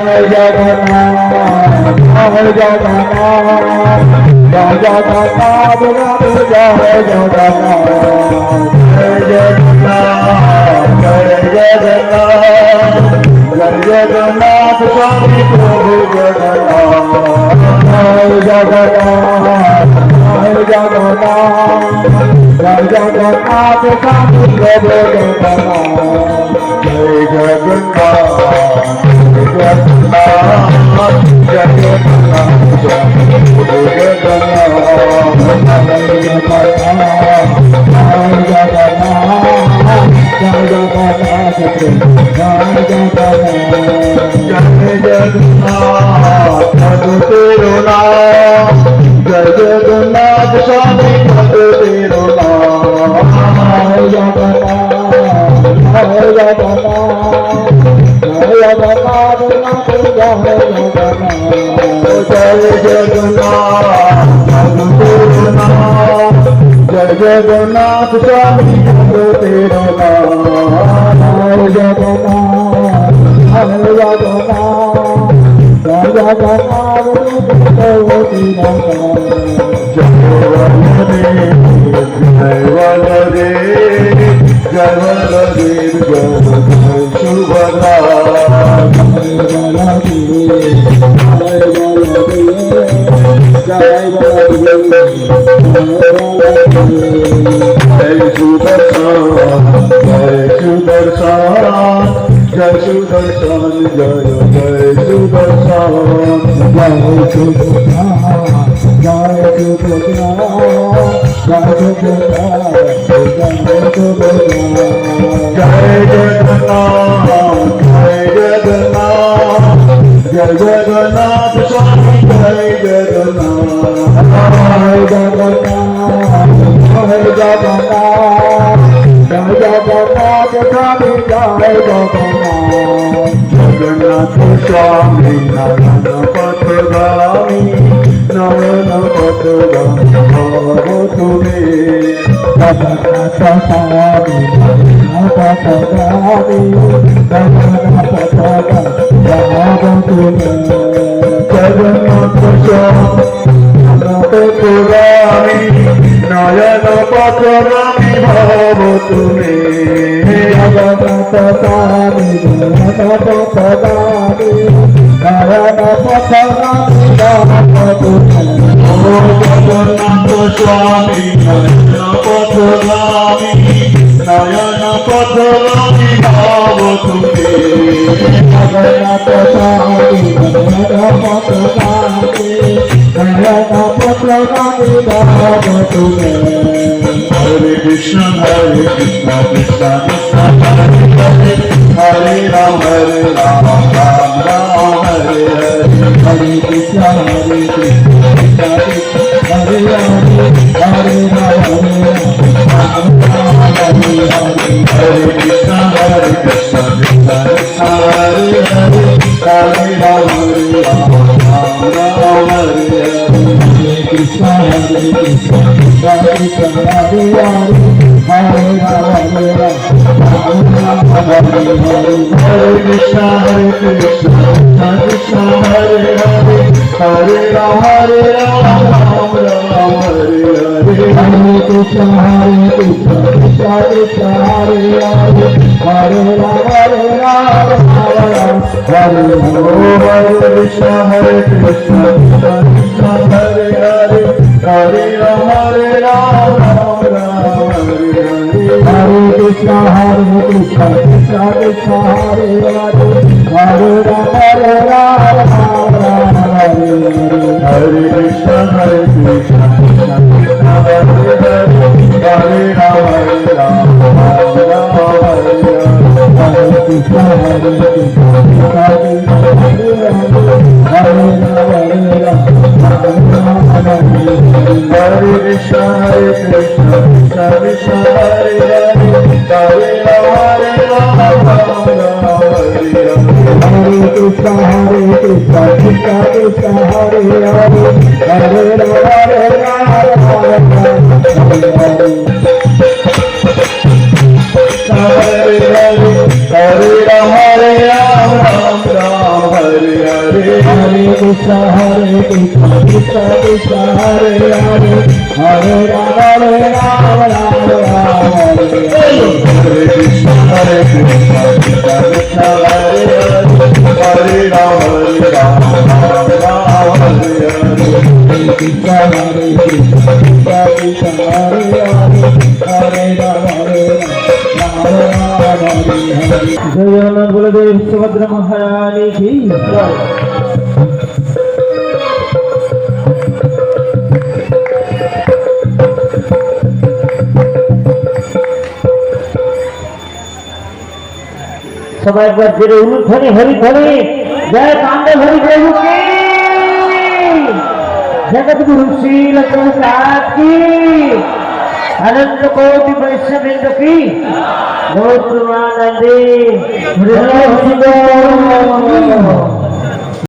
जगन्नाथ स्वामी प्रभु जगन्नाथ स्वामी Hare Krishna Hare Krishna Krishna Krishna Hare Hare Hare Rama Rama Rama Hare Krishna Hare Krishna Krishna Krishna Hare Hare Hare Rama Rama Hare Hare Krishna Hare Krishna Krishna Krishna Hare Hare Hare Rama जय आनंद बलदेव सुभद्रा महारानी की जय। सब एक बार जय उलूध्वनि हरि ध्वनि जय कांदे हरि प्रभु की जगत गुरु श्री प्रभुपाद की अनंत कोटि वैष्णववृंद की गौर प्रेमानंदी।